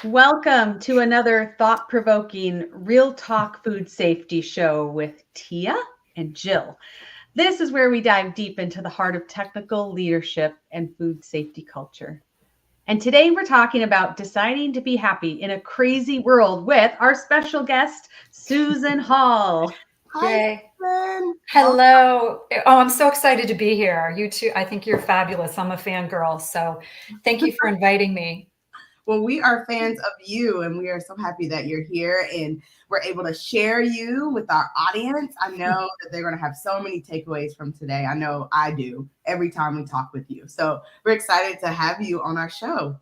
Welcome to another thought-provoking Real Talk Food Safety show with Tia and Jill. This is where we dive deep into the heart of technical leadership and food safety culture. And today we're talking about deciding to be happy in a crazy world with our special guest, Susan Hall. Hi, Yay. Susan. Hello. Oh, I'm so excited to be here. You too. I think you're fabulous. I'm a fangirl. So thank you for inviting me. Well, we are fans of you, and we are so happy that you're here and we're able to share you with our audience. I know that they're going to have so many takeaways from today. I know I do every time we talk with you. So we're excited to have you on our show.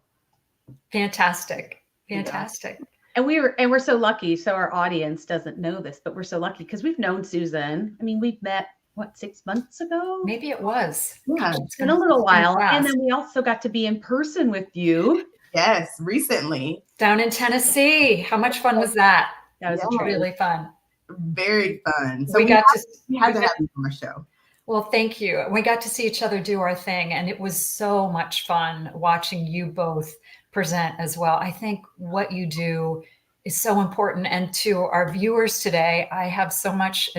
Fantastic. Fantastic. And we're so lucky. So our audience doesn't know this, but we're so lucky because we've known Susan. I mean, we've met 6 months ago? Maybe it was. Yeah, It's been a little while. And fast. then we also got to be in person with you. yes, recently. Down in Tennessee. How much fun was that? That was Yeah. a treat. Really fun. Very fun. So we we had to to have you on our show. Well, thank you. We got to see each other do our thing, and it was so much fun watching you both present as well. I think what you do is so important. And to our viewers today, I have so much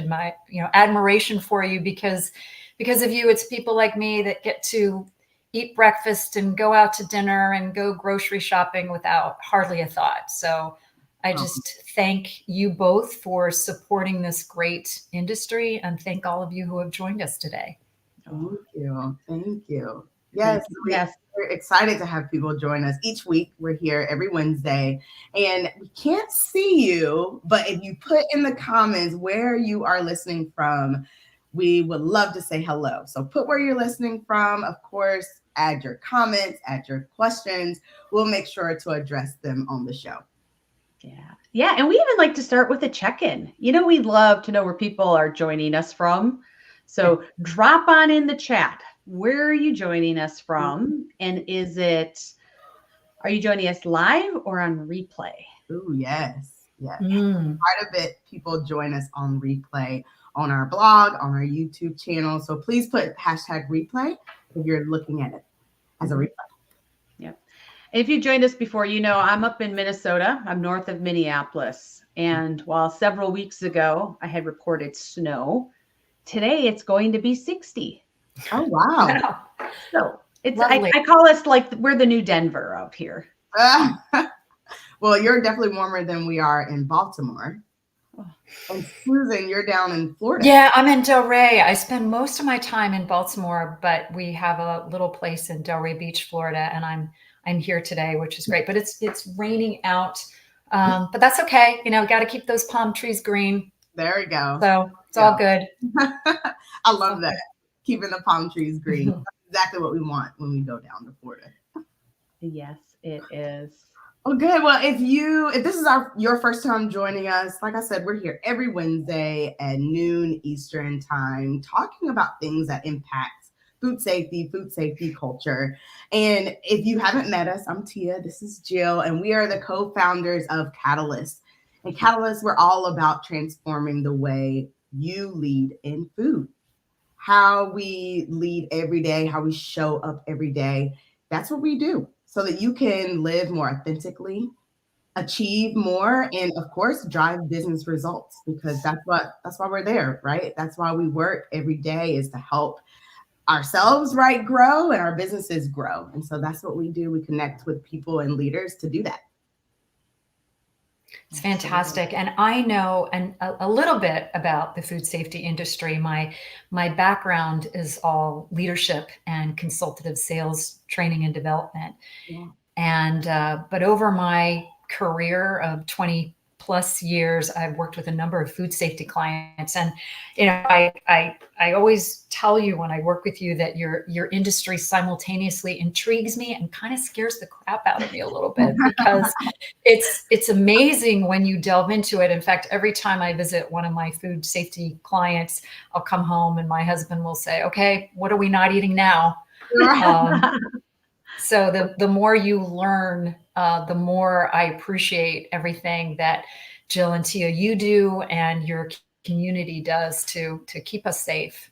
admiration for you because of you, it's people like me that get to eat breakfast and go out to dinner and go grocery shopping without hardly a thought. So I just thank you both for supporting this great industry and thank all of you who have joined us today. Thank you. Thank you. Yes, Yes. we're excited to have people join us each week. We're here every Wednesday and we can't see you, but if you put in the comments where you are listening from, we would love to say hello. So put where you're listening from, of course, add your comments, add your questions. We'll make sure to address them on the show. Yeah. And we even like to start with a check-in. We'd love to know where people are joining us from. So drop on in the chat. Where are you joining us from? And are you joining us live or on replay? Oh, yes. Yes. Quite a bit people join us on replay on our blog, on our YouTube channel. So please put hashtag replay if you're looking at it as a replay. Yep. If you joined us before, I'm up in Minnesota. I'm north of Minneapolis. And while several weeks ago I had reported snow, today it's going to be 60. Oh, wow. So I call us like we're the new Denver out here. Well, you're definitely warmer than we are in Baltimore. And Susan, you're down in Florida. Yeah, I'm in Delray. I spend most of my time in Baltimore, but we have a little place in Delray Beach, Florida, and I'm here today, which is great. But it's raining out, but that's okay. Got to keep those palm trees green. There we go. So it's all good. I love that. Keeping the palm trees green. That's exactly what we want when we go down to Florida. Yes, it is. Oh, good. Well, if this is your first time joining us, like I said, we're here every Wednesday at noon Eastern time, talking about things that impact food safety culture. And if you haven't met us, I'm Tia, this is Jill, and we are the co-founders of Catalyst. And Catalyst, we're all about transforming the way you lead in food, how we lead every day, how we show up every day. That's what we do, so that you can live more authentically, achieve more, and of course, drive business results, because that's why we're there, right? That's why we work every day, is to help ourselves, right, grow, and our businesses grow. And so that's what we do. We connect with people and leaders to do that. It's fantastic. And I know a little bit about the food safety industry. My background is all leadership and consultative sales training and development. Yeah. And but over my career of 20 plus years, I've worked with a number of food safety clients. And I always tell you when I work with you that your industry simultaneously intrigues me and kind of scares the crap out of me a little bit, because it's amazing when you delve into it. In fact, every time I visit one of my food safety clients, I'll come home and my husband will say, "Okay, what are we not eating now?" So the more you learn, the more I appreciate everything that Jill and Tia, you do, and your community does to keep us safe.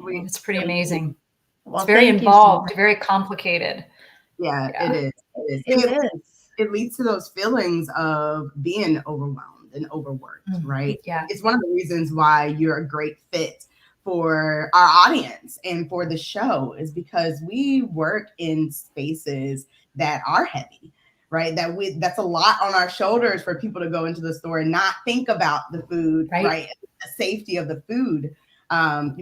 It's pretty amazing. Well, it's very involved, very complicated. Yeah, it is. It is. it leads to those feelings of being overwhelmed and overworked, right? Yeah. It's one of the reasons why you're a great fit for our audience and for the show, is because we work in spaces that are heavy, right? That's a lot on our shoulders for people to go into the store and not think about the food, right? The safety of the food.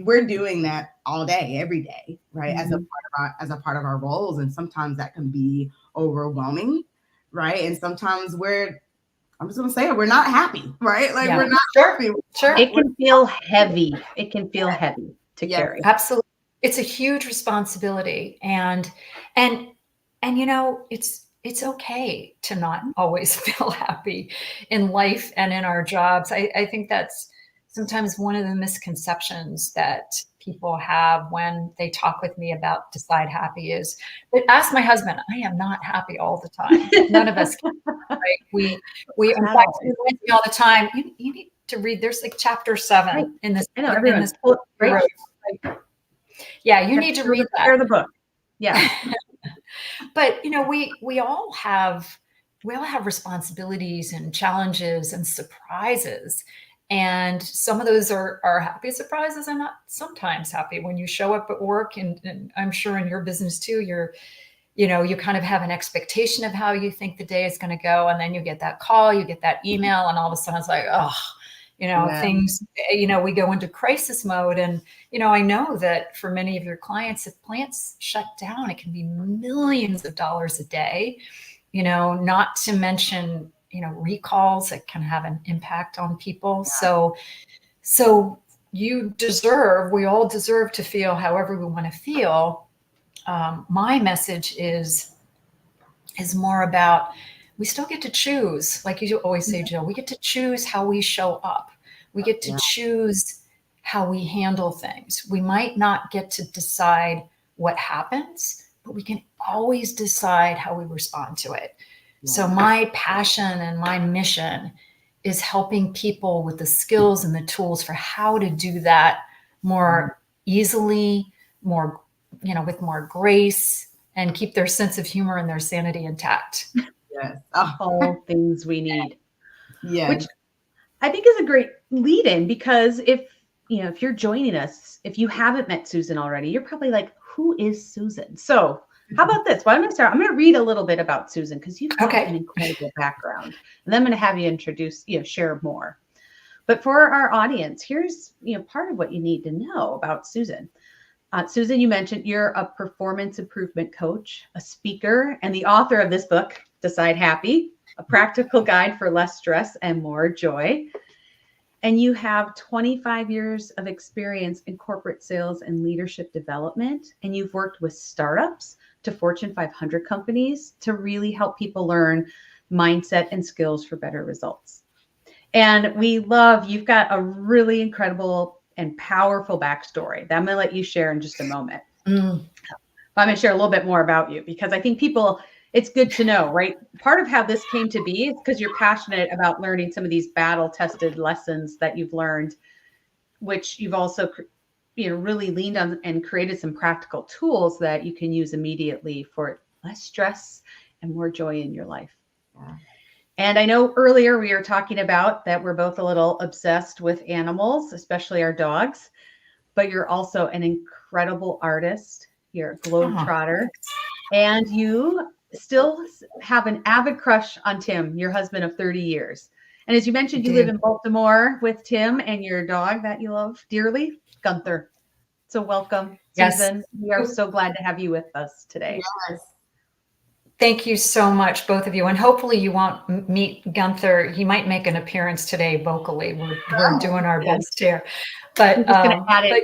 We're doing that all day, every day, right? As a part of our roles. And sometimes that can be overwhelming, right? And sometimes I'm just gonna say it, we're not happy, right? Like we're not happy. Sure. It can feel heavy. It can feel heavy to carry. Absolutely. It's a huge responsibility. And you know, it's okay to not always feel happy in life and in our jobs. I think that's sometimes one of the misconceptions that people have when they talk with me about decide happy is, but ask my husband, I am not happy all the time. None of us can, right? We in fact, we all the time, you need to read, there's like chapter 7 in this. I know everyone's right. Yeah, you need to read that. Share the book. Yeah. But you know, we all have responsibilities and challenges and surprises. And some of those are happy surprises and not sometimes happy. When you show up at work, and I'm sure in your business too, you kind of have an expectation of how you think the day is going to go. And then you get that call, you get that email, and all of a sudden it's like, oh, things, we go into crisis mode. And, I know that for many of your clients, if plants shut down, it can be millions of dollars a day, not to mention, recalls that can have an impact on people. So we all deserve to feel however we want to feel. My message is more about, we still get to choose. Like you always say, Jill, we get to choose how we show up. We get to choose how we handle things. We might not get to decide what happens, but we can always decide how we respond to it. So my passion and my mission is helping people with the skills and the tools for how to do that more easily, more, with more grace, and keep their sense of humor and their sanity intact. Yes. All things we need. Yes. Which I think is a great lead in, because if you're joining us, if you haven't met Susan already, you're probably like, who is Susan? So how about this? Why don't I start? I'm going to read a little bit about Susan, because you've got an incredible background, and then I'm going to have you share more. But for our audience, here's, part of what you need to know about Susan. Susan, you mentioned you're a performance improvement coach, a speaker, and the author of this book, Decide Happy, a practical guide for less stress and more joy. And you have 25 years of experience in corporate sales and leadership development. And you've worked with startups to Fortune 500 companies to really help people learn mindset and skills for better results. And you've got a really incredible and powerful backstory that I'm going to let you share in just a moment. But I'm going to share a little bit more about you, because I think it's good to know, right? Part of how this came to be is because you're passionate about learning some of these battle-tested lessons that you've learned, which you've also, really leaned on and created some practical tools that you can use immediately for less stress and more joy in your life. Yeah. And I know earlier we were talking about that we're both a little obsessed with animals, especially our dogs, but you're also an incredible artist. You're a globetrotter, and you still have an avid crush on Tim, your husband of 30 years. And as you mentioned, you live in Baltimore with Tim and your dog that you love dearly, Gunther. So welcome, Susan. We are so glad to have you with us today. Yes. Thank you so much, both of you. And hopefully you won't meet Gunther. He might make an appearance today vocally. We're doing our best here. But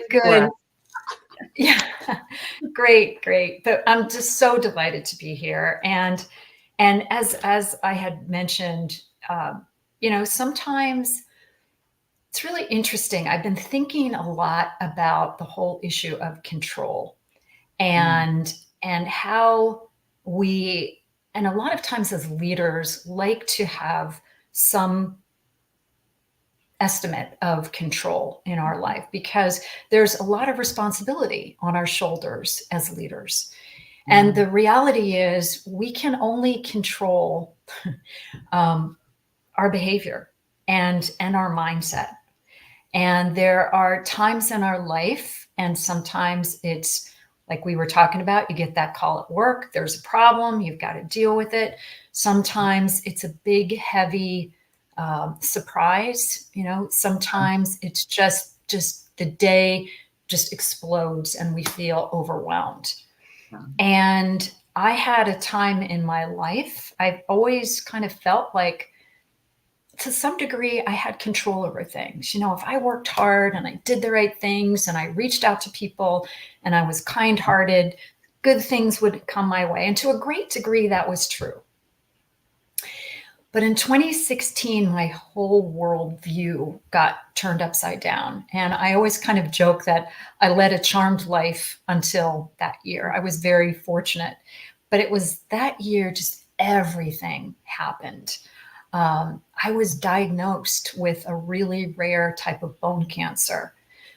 good. Yeah, great. But I'm just so delighted to be here. And as I had mentioned, sometimes it's really interesting. I've been thinking a lot about the whole issue of control and how and a lot of times as leaders like to have some estimate of control in our life, because there's a lot of responsibility on our shoulders as leaders. And the reality is we can only control our behavior and our mindset. And there are times in our life, and sometimes it's like we were talking about, you get that call at work, there's a problem, you've got to deal with it. Sometimes it's a big, heavy surprise. Sometimes it's just the day just explodes and we feel overwhelmed. Yeah. And I had a time in my life, I've always kind of felt like, to some degree, I had control over things. If I worked hard and I did the right things and I reached out to people and I was kind-hearted, good things would come my way. And to a great degree, that was true. But in 2016, my whole worldview got turned upside down. And I always kind of joke that I led a charmed life until that year. I was very fortunate. But it was that year, just everything happened. I was diagnosed with a really rare type of bone cancer,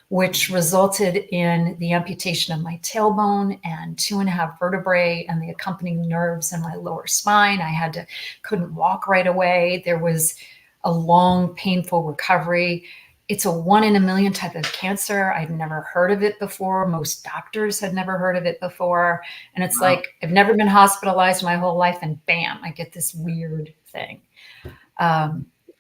which resulted in the amputation of my tailbone and 2.5 vertebrae and the accompanying nerves in my lower spine. I couldn't walk right away. There was a long, painful recovery. It's a 1 in a million type of cancer. I'd never heard of it before. Most doctors had never heard of it before. And it's like, I've never been hospitalized my whole life, and bam, I get this weird thing.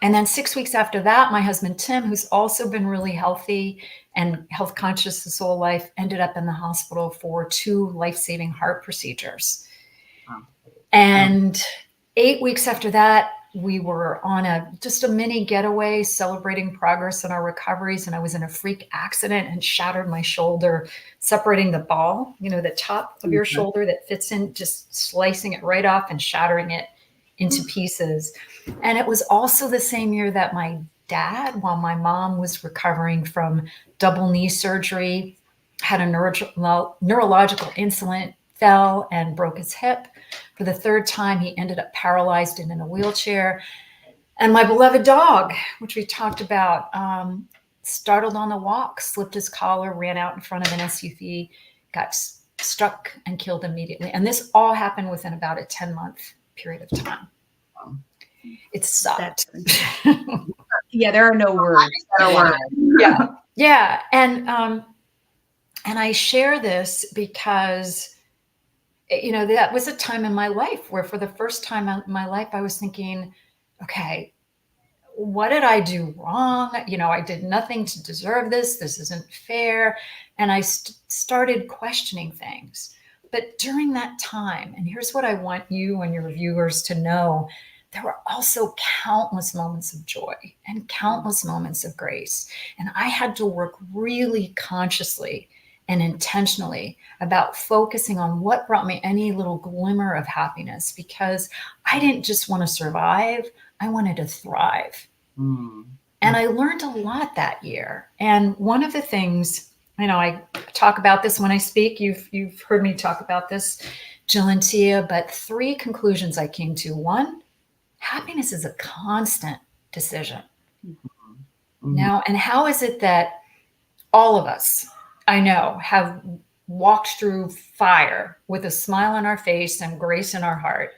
And then 6 weeks after that, my husband, Tim, who's also been really healthy and health conscious his whole life, ended up in the hospital for 2 life-saving heart procedures. Wow. And 8 weeks after that, we were on just a mini getaway celebrating progress in our recoveries. And I was in a freak accident and shattered my shoulder, separating the ball, the top of your shoulder that fits in, just slicing it right off and shattering it into pieces. And it was also the same year that my dad, while my mom was recovering from double knee surgery, had a neurological incident, fell and broke his hip. For the 3rd time, he ended up paralyzed and in a wheelchair. And my beloved dog, which we talked about, startled on the walk, slipped his collar, ran out in front of an SUV, got struck and killed immediately. And this all happened within about a 10-month period of time. It sucked. Yeah, there are no words. Yeah. And I share this because, that was a time in my life where for the first time in my life, I was thinking, okay, what did I do wrong? I did nothing to deserve this. This isn't fair. And I started questioning things. But during that time, and here's what I want you and your viewers to know, there were also countless moments of joy and countless moments of grace. And I had to work really consciously and intentionally about focusing on what brought me any little glimmer of happiness, because I didn't just want to survive, I wanted to thrive. And I learned a lot that year. And one of the things, I talk about this when I speak, you've heard me talk about this, Jill and Tia, but 3 conclusions I came to. 1, happiness is a constant decision. Now, and how is it that all of us, I know, have walked through fire with a smile on our face and grace in our heart,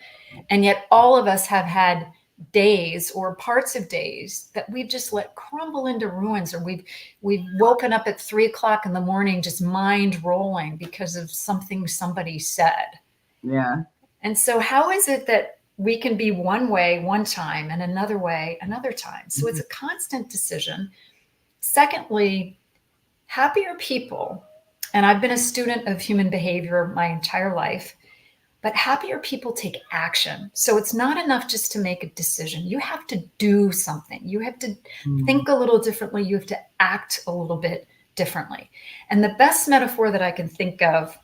and yet all of us have had days or parts of days that we've just let crumble into ruins, or we've woken up at 3 o'clock in the morning just mind rolling because of something somebody said. Yeah. And so how is it that we can be one way one time and another way another time? So it's a constant decision. Secondly, happier people, and I've been a student of human behavior my entire life, but happier people take action. So it's not enough just to make a decision. You have to do something. You have to think a little differently. You have to act a little bit differently. And the best metaphor that I can think of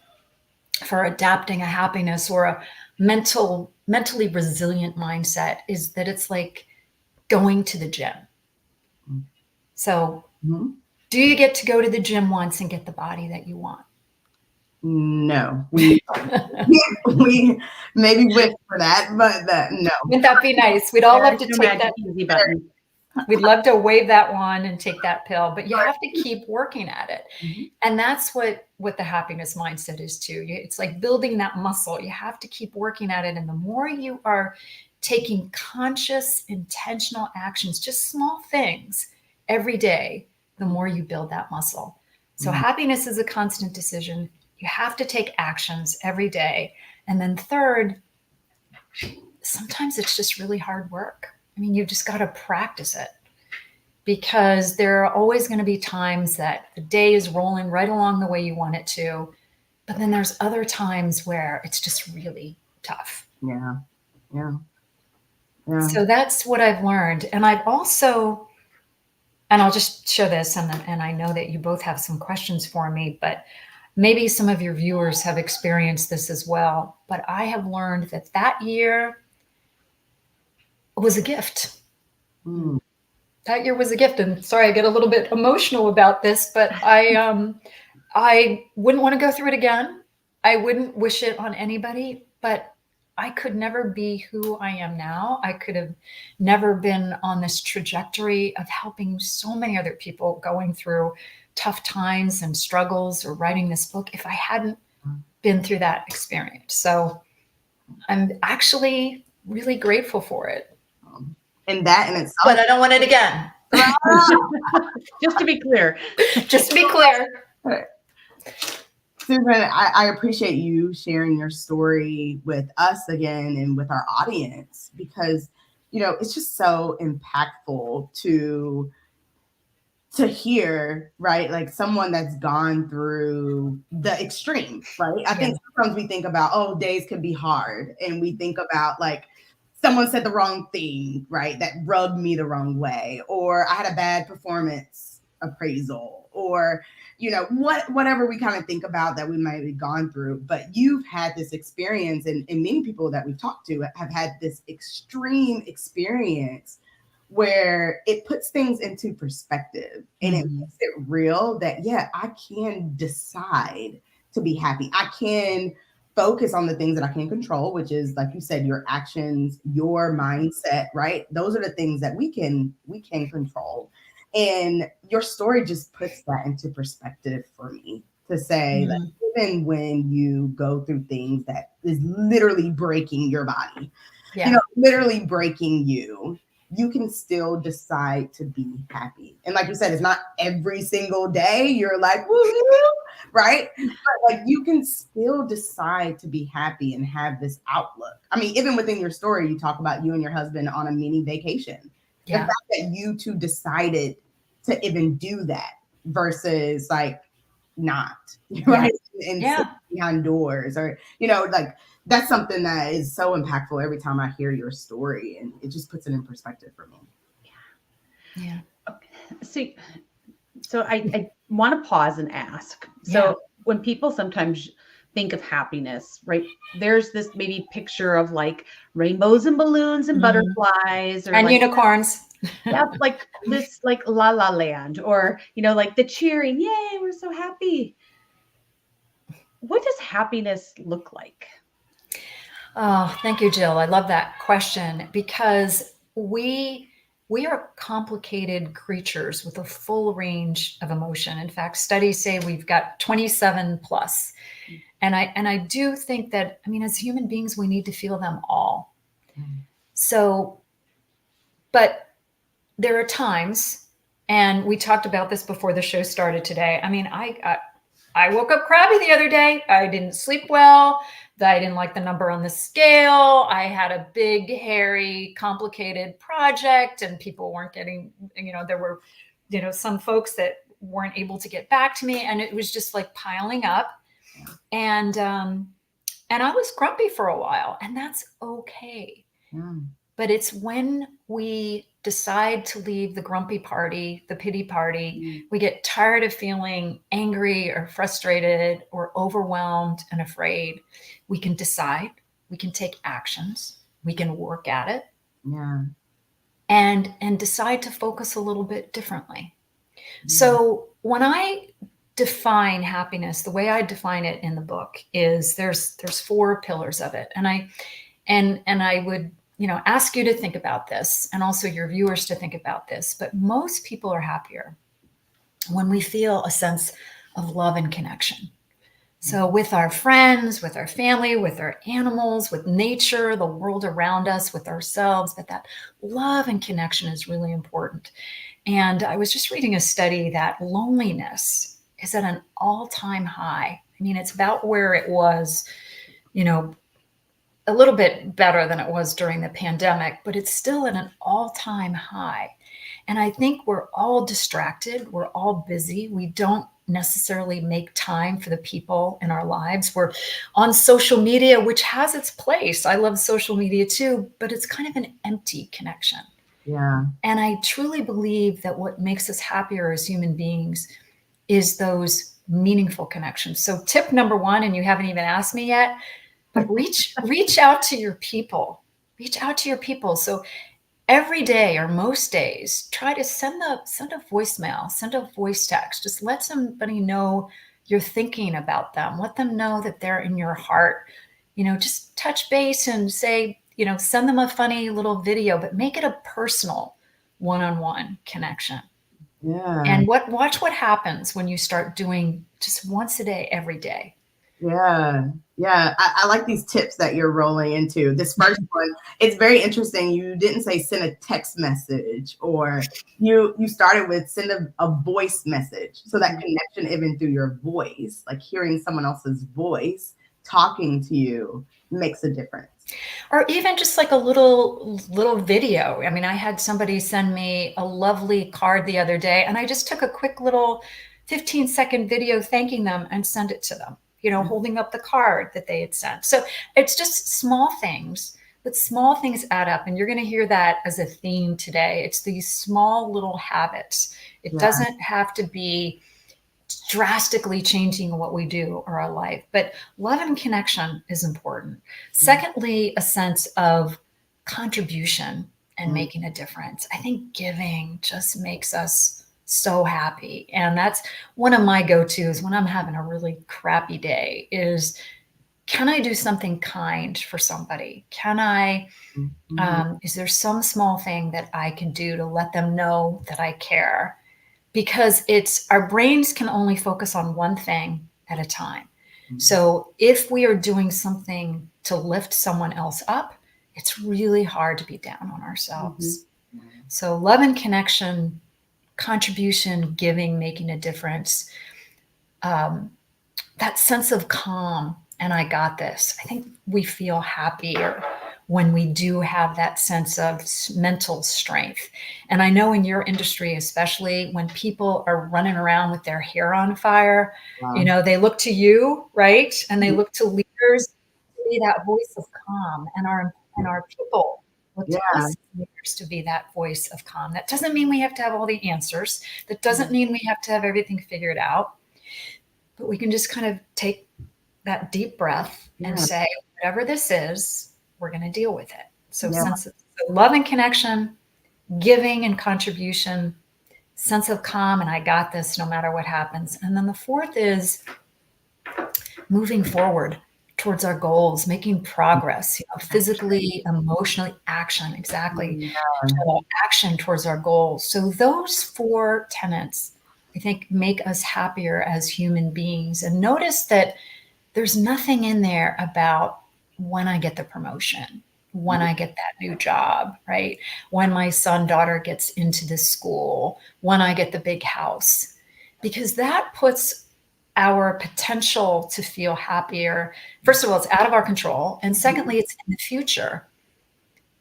for adapting a happiness or a mentally resilient mindset is that it's like going to the gym. So do you get to go to the gym once and get the body that you want? No, we maybe wish for that, but no. Wouldn't that be nice? We'd all love to take that easy button. We'd love to wave that one and take that pill, but you have to keep working at it. And that's what the happiness mindset is too. It's like building that muscle. You have to keep working at it. And the more you are taking conscious, intentional actions, just small things every day, the more you build that muscle. So happiness is a constant decision. You have to take actions every day. And then third, sometimes it's just really hard work. I mean, you've just got to practice it, because there are always going to be times that the day is rolling right along the way you want it to. But then there's other times where it's just really tough. Yeah. So that's what I've learned. And I've also, and I'll just show this, and I know that you both have some questions for me, but maybe some of your viewers have experienced this as well. But I have learned that that year was a gift. That year was a gift. And sorry, I get a little bit emotional about this, but I wouldn't want to go through it again. I wouldn't wish it on anybody, but I could never be who I am now. I could have never been on this trajectory of helping so many other people going through tough times and struggles, or writing this book, if I hadn't been through that experience. So I'm actually really grateful for it. And that in itself. But I don't want it again. Just to be clear. Just to be clear. Susan, I appreciate you sharing your story with us again and with our audience, because, you know, it's just so impactful to hear, right? Like someone that's gone through the extreme, right? I think sometimes we think about, oh, days can be hard. And we think about like, someone said the wrong thing, right? That rubbed me the wrong way, or I had a bad performance appraisal, or, you know, whatever we kind of think about that we might have gone through. But you've had this experience, and many people that we've talked to have had this extreme experience where it puts things into perspective, and it makes it real that, yeah, I can decide to be happy. I can focus on the things that I can control, which is, like you said, your actions, your mindset, right? Those are the things that we can control. And your story just puts that into perspective for me, to say that even when you go through things that is literally breaking your body, you know, literally breaking you, you can still decide to be happy. And like you said, it's not every single day you're like, woo, right? But like you can still decide to be happy and have this outlook. I mean, even within your story, you talk about you and your husband on a mini vacation. The fact that you two decided to even do that versus like not, right? And sit behind doors, or, you know, like that's something that is so impactful every time I hear your story, and it just puts it in perspective for me. Yeah. Okay. So I want to pause and ask. So when people sometimes think of happiness, right, there's this maybe picture of like rainbows and balloons and butterflies, or and like, unicorns. yeah, like this, like La La Land, or, you know, like the cheering, yay, we're so happy. What does happiness look like? Oh, thank you, Jill. I love that question, because we are complicated creatures with a full range of emotion. In fact, studies say we've got 27 plus. And I do think that, I mean, as human beings, we need to feel them all. So, but there are times, and we talked about this before the show started today. I mean, I woke up crabby the other day. I didn't sleep well. I didn't like the number on the scale. I had a big, hairy, complicated project, and people weren't getting, you know, there were, you know, some folks that weren't able to get back to me, and it was just like piling up. And I was grumpy for a while, and that's okay. But it's when we decide to leave the grumpy party, the pity party, we get tired of feeling angry or frustrated or overwhelmed and afraid. We can decide, we can take actions, we can work at it, and decide to focus a little bit differently. So when I define happiness, the way I define it in the book is there's 4 pillars of it. And I would, you know, ask you to think about this, and also your viewers to think about this. But most people are happier when we feel a sense of love and connection. So with our friends, with our family, with our animals, with nature, the world around us, with ourselves, but that love and connection is really important. And I was just reading a study that loneliness is at an all-time high. I mean, it's about where it was, you know, a little bit better than it was during the pandemic, but it's still at an all-time high. And I think we're all distracted. We're all busy. We don't necessarily make time for the people in our lives. We're on social media, which has its place. I love social media too, but it's kind of an empty connection. Yeah. And I truly believe that what makes us happier as human beings is those meaningful connections. So tip number one, and you haven't even asked me yet, but reach out to your people. Reach out to your people. So every day or most days, try to send a voicemail, send a voice text. Just let somebody know you're thinking about them. Let them know that they're in your heart. Just touch base and say, send them a funny little video, but make it a personal one-on-one connection. Yeah. And watch what happens when you start doing just once a day, every day. Yeah. Yeah. I like these tips that you're rolling into. This first one, it's very interesting. You didn't say send a text message, or you started with send a voice message. So that connection, even through your voice, like hearing someone else's voice talking to you, makes a difference. Or even just like a little video. I mean, I had somebody send me a lovely card the other day, and I just took a quick little 15-second video thanking them and sent it to them, holding up the card that they had sent. So it's just small things, but small things add up. And you're going to hear that as a theme today. It's these small little habits. It doesn't have to be drastically changing what we do or our life, but love and connection is important. Secondly, a sense of contribution and making a difference. I think giving just makes us so happy. And that's one of my go-tos when I'm having a really crappy day is, can I do something kind for somebody? Can I, is there some small thing that I can do to let them know that I care? Because our brains can only focus on one thing at a time. So if we are doing something to lift someone else up, it's really hard to be down on ourselves. So love and connection, contribution, giving, making a difference, that sense of calm and I got this. I think we feel happier when we do have that sense of mental strength. And I know in your industry, especially when people are running around with their hair on fire, they look to you, right? And they look to leaders to be that voice of calm, and our people look to us leaders to be that voice of calm. That doesn't mean we have to have all the answers. That doesn't mean we have to have everything figured out, but we can just kind of take that deep breath and say, whatever this is, we're going to deal with it. So sense of love and connection, giving and contribution, sense of calm, and I got this no matter what happens. And then the fourth is moving forward towards our goals, making progress, physically, emotionally, action, exactly. Action towards our goals. So those four tenets, I think, make us happier as human beings. And notice that there's nothing in there about when I get the promotion, when I get that new job, right? When my son, daughter gets into this school, when I get the big house, because that puts our potential to feel happier. First of all, it's out of our control. And secondly, it's in the future.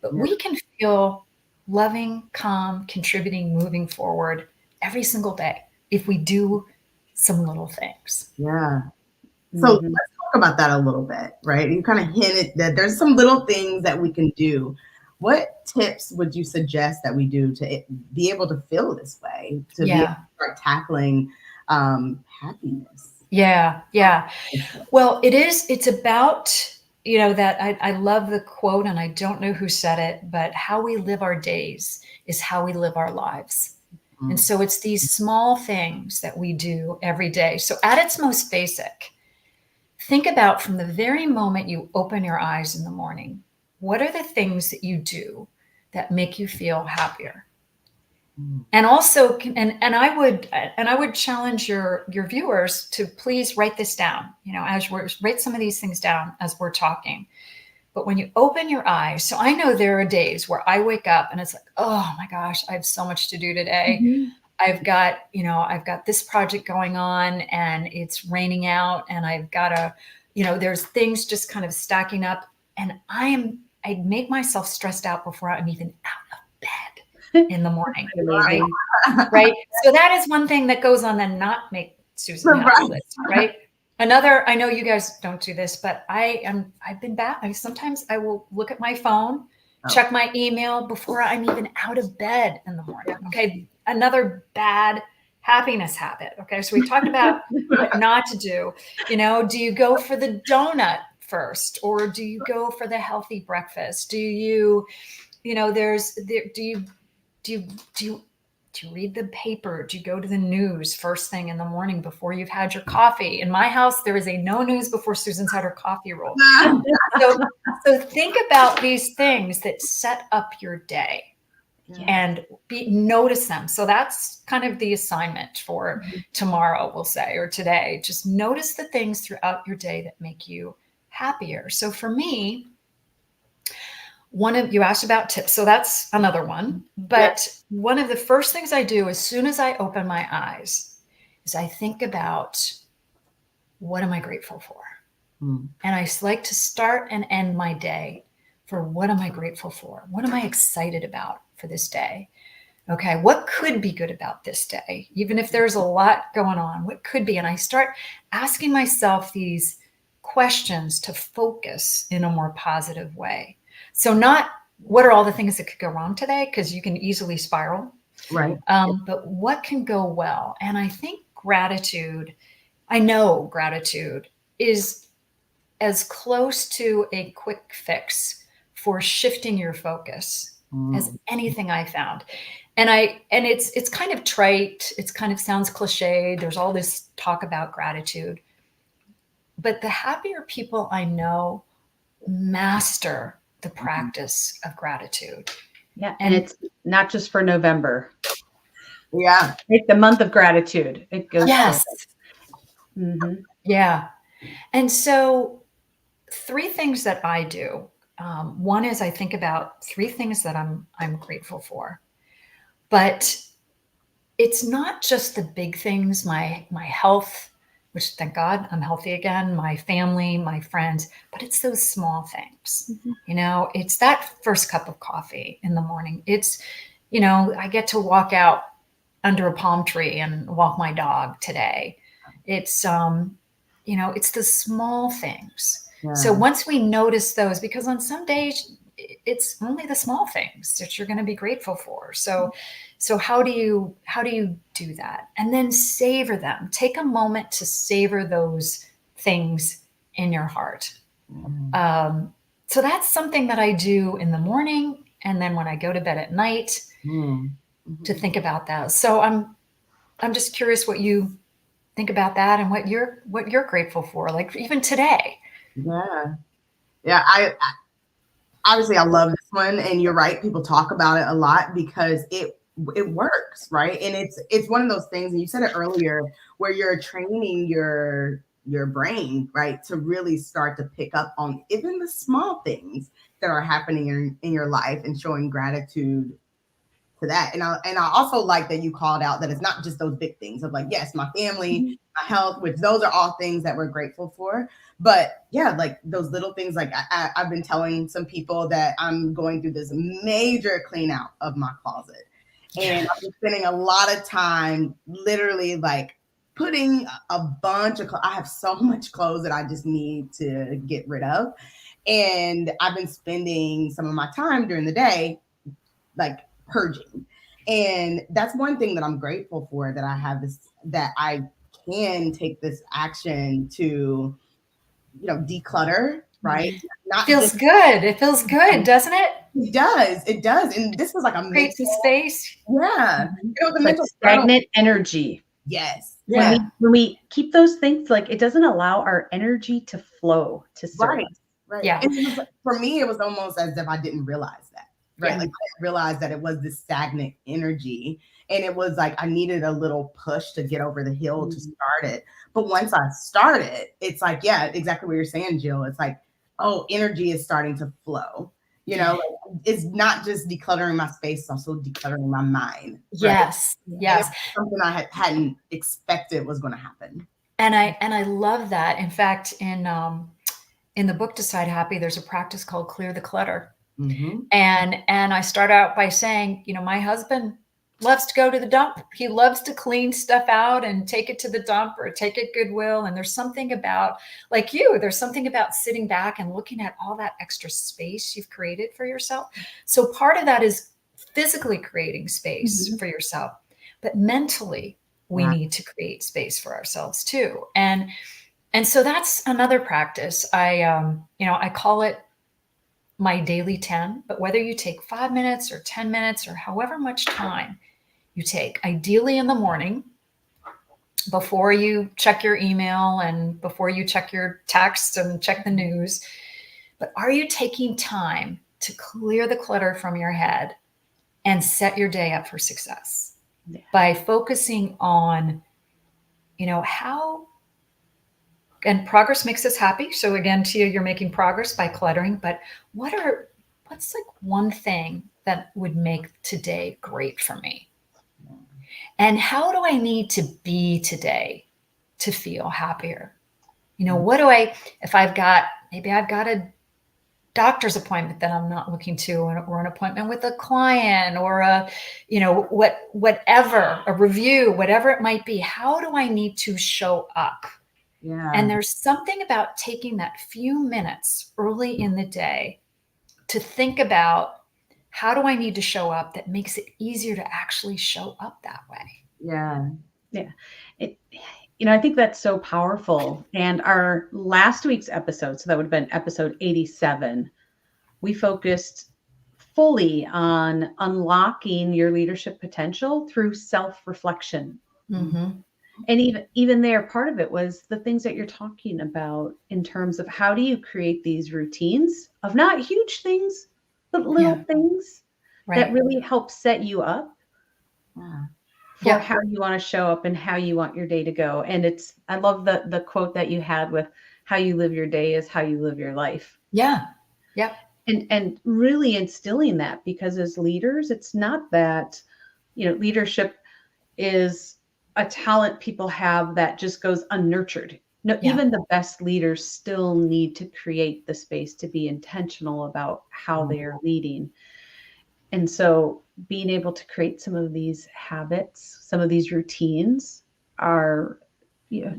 But we can feel loving, calm, contributing, moving forward every single day if we do some little things. Yeah. So let's talk about that a little bit, right? You kind of hinted that there's some little things that we can do. What tips would you suggest that we do to be able to feel this way, to be able to start tackling happiness? Yeah. Well, it's about, that I love the quote, and I don't know who said it, but how we live our days is how we live our lives. And so it's these small things that we do every day. So at its most basic, think about from the very moment you open your eyes in the morning, what are the things that you do that make you feel happier? And also, and I would challenge your viewers to please write this down. You know, as we're write some of these things down as we're talking. But when you open your eyes, so I know there are days where I wake up and it's like, oh my gosh, I have so much to do today. Mhm. I've got this project going on and it's raining out and I've got to, there's things just kind of stacking up and I make myself stressed out before I'm even out of bed in the morning, right? Right. So that is one thing that goes on the not make Susan happy list, right? Another, I know you guys don't do this, but I've been bad. Sometimes I will look at my phone, check my email before I'm even out of bed in the morning. Okay. Another bad happiness habit. Okay. So we talked about what not to do. Do you go for the donut first or do you go for the healthy breakfast? Do you, do you read the paper? Do you go to the news first thing in the morning before you've had your coffee? In my house, there is a no news before Susan's had her coffee rule. So think about these things that set up your day and notice them. So that's kind of the assignment for tomorrow, we'll say, or today. Just notice the things throughout your day that make you happier. So for me, you asked about tips. So that's another one. But one of the first things I do as soon as I open my eyes is I think about what am I grateful for? And I like to start and end my day for what am I grateful for? What am I excited about for this day? Okay, what could be good about this day? Even if there's a lot going on, what could be? And I start asking myself these questions to focus in a more positive way. So not what are all the things that could go wrong today, because you can easily spiral. Right. But what can go well? And I think I know gratitude is as close to a quick fix for shifting your focus as anything I found. And it's kind of trite. It's kind of sounds cliche. There's all this talk about gratitude. But the happier people I know master the practice of gratitude. Yeah. And it's not just for November. Yeah. It's the month of gratitude. It goes. Yes. Yeah. And so 3 things that I do. One is I think about 3 things that I'm grateful for, but it's not just the big things, my health, which thank God I'm healthy again, my family, my friends, but it's those small things. It's that first cup of coffee in the morning. It's, I get to walk out under a palm tree and walk my dog today. It's, it's the small things. Yeah. So once we notice those, because on some days it's only the small things that you're going to be grateful for. So how do you do that? And then savor them. Take a moment to savor those things in your heart. So that's something that I do in the morning. And then when I go to bed at night to think about that. So I'm just curious what you think about that and what you're grateful for, like even today. Yeah. I obviously I love this one, and you're right. People talk about it a lot because it works, right? And it's one of those things, and you said it earlier, where you're training your brain, right, to really start to pick up on even the small things that are happening in your life and showing gratitude to that. And I also like that you called out that it's not just those big things of like, yes, my family, my health, which those are all things that we're grateful for. But yeah, like those little things, like I've been telling some people that I'm going through this major clean out of my closet. And I've been spending a lot of time literally like putting a bunch of I have so much clothes that I just need to get rid of. And I've been spending some of my time during the day like purging. And that's one thing that I'm grateful for, that I have this, that I can take this action to, declutter, right? Feels good. It feels good, doesn't it? It does. It does. And this was like a creates a space. Yeah. The mental stagnant energy. Yes. Yeah. When we keep those things, like it doesn't allow our energy to flow to serve us. Right. Yeah. For me, it was almost as if I didn't realize that. right? Yeah. Like I realized that it was this stagnant energy, and it was like I needed a little push to get over the hill to start it. But once I started, it's like, yeah, exactly what you're saying, Jill. It's like, oh, energy is starting to flow. You know, like, it's not just decluttering my space, it's also decluttering my mind. Right? Yes. And Yes. it's something I hadn't expected was going to happen. And I love that. In fact, in the book Decide Happy, there's a practice called Clear the Clutter. Mm-hmm. And I start out by saying, my husband loves to go to the dump. He loves to clean stuff out and take it to the dump or take it Goodwill. And there's something about, like you, there's something about sitting back and looking at all that extra space you've created for yourself. So part of that is physically creating space for yourself, but mentally we need to create space for ourselves too. And so that's another practice. I call it my daily 10, but whether you take 5 minutes or 10 minutes or however much time you take, ideally in the morning, before you check your email and before you check your texts and check the news, but are you taking time to clear the clutter from your head and set your day up for success by focusing on, how, and progress makes us happy. So again, Tia, you're making progress by cluttering, but what's like one thing that would make today great for me? And how do I need to be today to feel happier? If maybe I've got a doctor's appointment that I'm not looking to, or an appointment with a client, or whatever, a review, whatever it might be, how do I need to show up? Yeah. And there's something about taking that few minutes early in the day to think about how do I need to show up that makes it easier to actually show up that way. Yeah. Yeah. I think that's so powerful. And our last week's episode, so that would have been episode 87, we focused fully on unlocking your leadership potential through self-reflection. Mm-hmm. And even there, part of it was the things that you're talking about in terms of how do you create these routines of not huge things, but little things that really help set you up for how you want to show up and how you want your day to go. And I love the quote that you had with how you live your day is how you live your life. Yeah. Yep. And really instilling that, because as leaders, it's not that, leadership is a talent people have that just goes unnurtured. No, even the best leaders still need to create the space to be intentional about how they are leading. And so being able to create some of these habits, some of these routines are,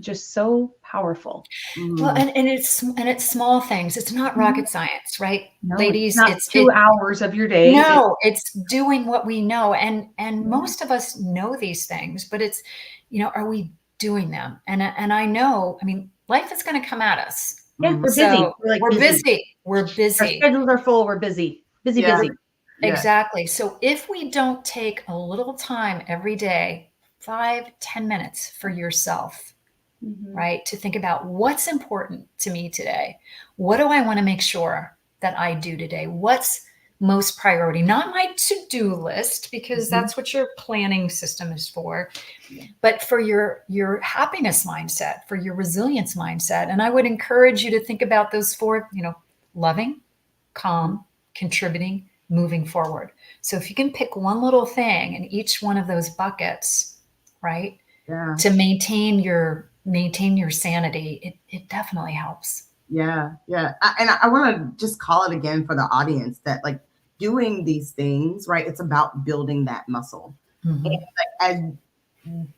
just so powerful. Well, and it's small things. It's not rocket science, right? No, Ladies, it's not 2 hours of your day. No, it's doing what we know. And most of us know these things, but it's, are we doing them? And I know, life is going to come at us. Yeah, we're busy. So we're busy. We're busy. Our schedules are full. We're busy. Busy. Exactly. So if we don't take a little time every day, 5-10 minutes for yourself, right, to think about what's important to me today. What do I want to make sure that I do today? What's most priority? Not my to-do list, because that's what your planning system is for, but for your happiness mindset, for your resilience mindset. And I would encourage you to think about those 4, loving, calm, contributing, moving forward. So if you can pick one little thing in each one of those buckets, right, to maintain your sanity, it definitely helps. Yeah. And I want to just call it again for the audience that, like, doing these things, right, it's about building that muscle. And, like, as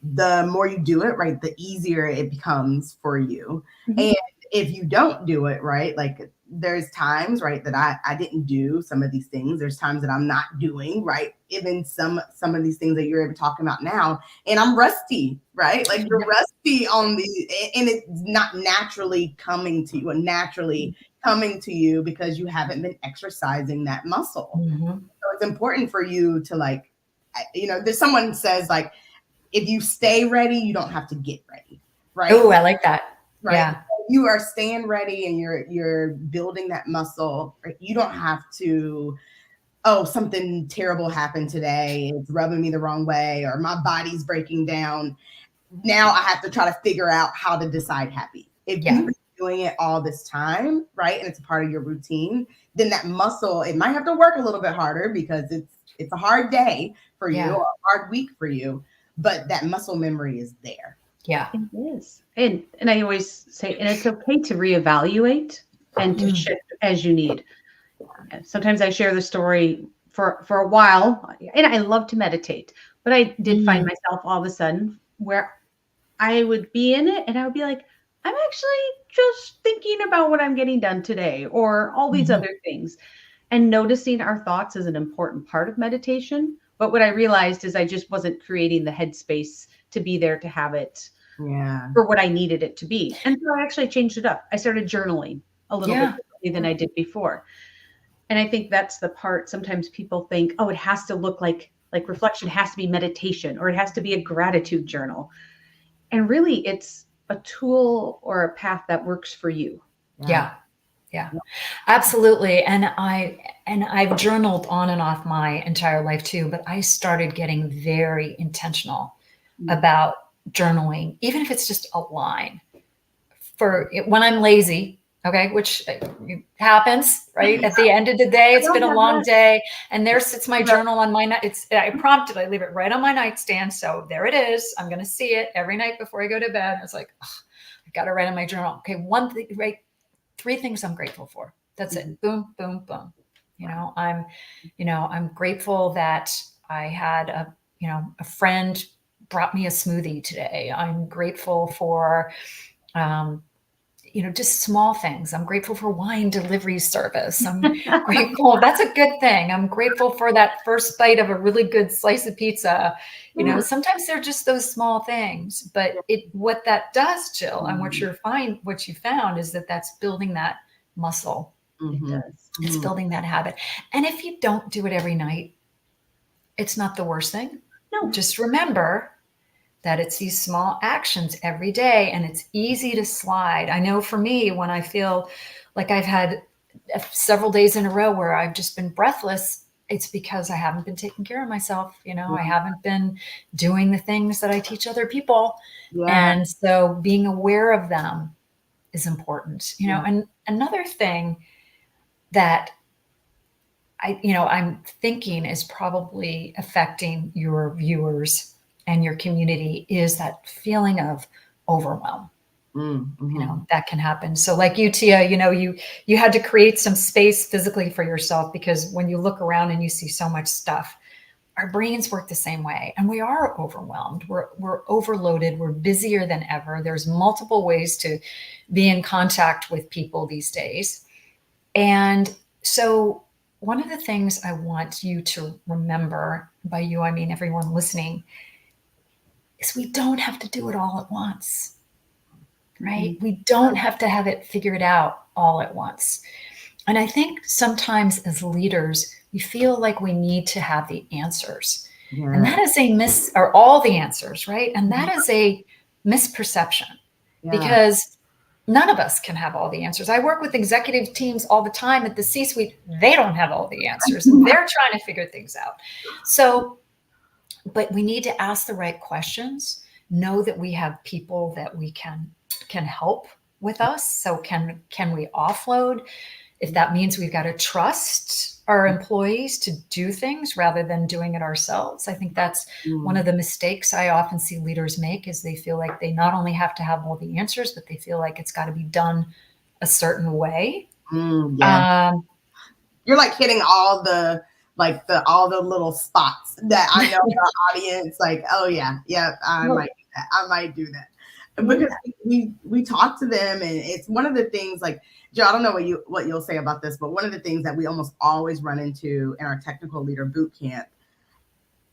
the more you do it, right, the easier it becomes for you. And if you don't do it, right, like, there's times, right, that I didn't do some of these things. There's times that I'm not doing, right, even some of these things that you're even talking about now, and I'm rusty, right? Like, you're rusty on these, and it's not naturally coming to you, because you haven't been exercising that muscle. So it's important for you to, like, there's someone says, like, if you stay ready, you don't have to get ready, right? Oh, I like that. Right. Yeah. You are staying ready and you're building that muscle. Right? You don't have to oh, something terrible happened today, it's rubbing me the wrong way, or my body's breaking down. Now I have to try to figure out how to decide happy. If you've been doing it all this time, right, and it's a part of your routine, then that muscle, it might have to work a little bit harder because it's a hard day for you or a hard week for you, but that muscle memory is there. Yeah. It is. And I always say, and it's okay to reevaluate and to shift as you need. Sometimes I share the story for a while, and I love to meditate, but I did find myself all of a sudden where I would be in it and I would be like, I'm actually just thinking about what I'm getting done today or all these other things. And noticing our thoughts is an important part of meditation. But what I realized is I just wasn't creating the headspace to be there to have it for what I needed it to be. And so I actually changed it up. I started journaling a little bit differently than I did before. And I think that's the part sometimes people think, oh, it has to look like reflection has to be meditation or it has to be a gratitude journal. And really it's a tool or a path that works for you. Yeah. Absolutely. And I've journaled on and off my entire life too, but I started getting very intentional about journaling, even if it's just a line for when I'm lazy. Okay. Which happens, right? At the end of the day, it's been a long day and there sits my journal on my night. I prompted, I leave it right on my nightstand. So there it is. I'm going to see it every night before I go to bed. I was like, oh, I got to write in my journal. Okay. One thing, right? 3 things I'm grateful for. That's it. Boom, boom, boom. I'm grateful that I had a friend brought me a smoothie today. I'm grateful for, just small things. I'm grateful for wine delivery service. I'm grateful. That's a good thing. I'm grateful for that first bite of a really good slice of pizza. Sometimes they're just those small things, but what that does, Jill, and what you found is that that's building that muscle. It does. It's building that habit. And if you don't do it every night, it's not the worst thing. No. Just remember that it's these small actions every day and it's easy to slide. I know for me, when I feel like I've had several days in a row where I've just been breathless, it's because I haven't been taking care of myself. I haven't been doing the things that I teach other people. And so being aware of them is important, and another thing that I'm thinking is probably affecting your viewers and your community is that feeling of overwhelm. That can happen. So like you, Tia, you had to create some space physically for yourself because when you look around and you see so much stuff, our brains work the same way and we are overwhelmed. We're overloaded. We're busier than ever. There's multiple ways to be in contact with people these days. And so one of the things I want you to remember, by you, I mean everyone listening, is we don't have to do it all at once, right? We don't have to have it figured out all at once. And I think sometimes as leaders, we feel like we need to have the answers. And that is or all the answers, right? And that is a misperception because none of us can have all the answers. I work with executive teams all the time at the C-suite. They don't have all the answers. They're trying to figure things out. So, but we need to ask the right questions, know that we have people that we can help with us. So can we offload? If that means we've got to trust our employees to do things rather than doing it ourselves. I think that's one of the mistakes I often see leaders make is they feel like they not only have to have all the answers, but they feel like it's got to be done a certain way. You're like hitting all the little spots that I know our audience like, oh yeah, I might do that. Because we talk to them and it's one of the things like, Joe, I don't know what you'll say about this, but one of the things that we almost always run into in our technical leader boot camp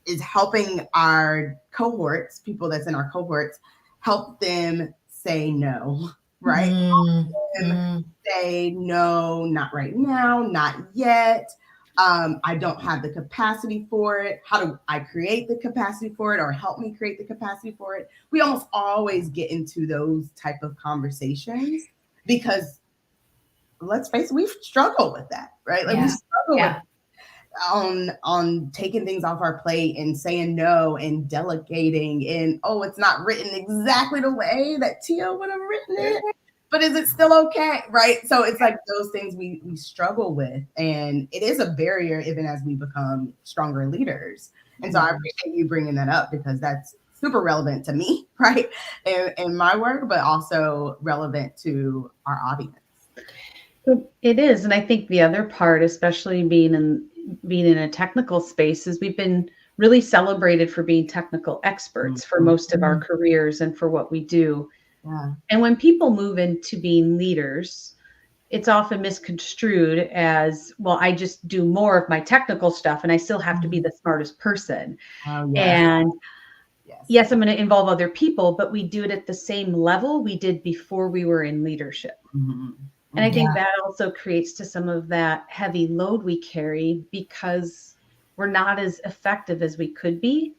is helping our cohorts, people that's in our cohorts, help them say no, right? Help them say no, not right now, not yet. I don't have the capacity for it. How do I create the capacity for it or help me create the capacity for it? We almost always get into those type of conversations because let's face it, we've struggled with that, right? Like we struggle with it. on taking things off our plate and saying no and delegating, and oh, it's not written exactly the way that Tia would have written it, but is it still okay? Right. So it's like those things we struggle with. And it is a barrier even as we become stronger leaders. And so I appreciate you bringing that up because that's super relevant to me, right? In my work, but also relevant to our audience. It is. And I think the other part, especially being in a technical space, is we've been really celebrated for being technical experts for most of our careers and for what we do. Yeah. And when people move into being leaders, it's often misconstrued as, well, I just do more of my technical stuff and I still have to be the smartest person. Oh, yeah. And yes, I'm going to involve other people, but we do it at the same level we did before we were in leadership. And I think that also creates to some of that heavy load we carry because we're not as effective as we could be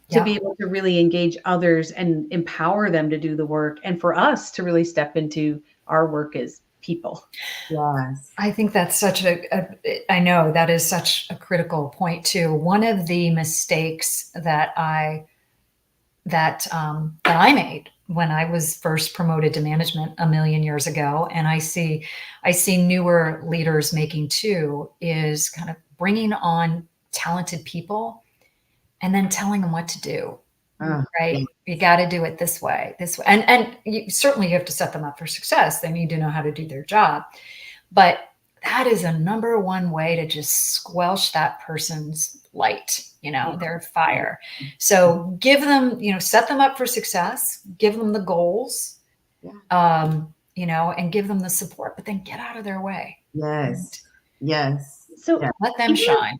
to be able to really engage others and empower them to do the work. And for us to really step into our work as people. Yes. I think that's such I know that is such a critical point too. One of the mistakes that I made when I was first promoted to management a million years ago, and I see newer leaders making too, is kind of bringing on talented people and then telling them what to do. Right? Yeah. You got to do it this way, and you certainly have to set them up for success. They need to know how to do their job, but that is a number one way to just squelch that person's light, their fire. So give them, set them up for success, give them the goals, and give them the support, but then get out of their way. Yes. So let them shine.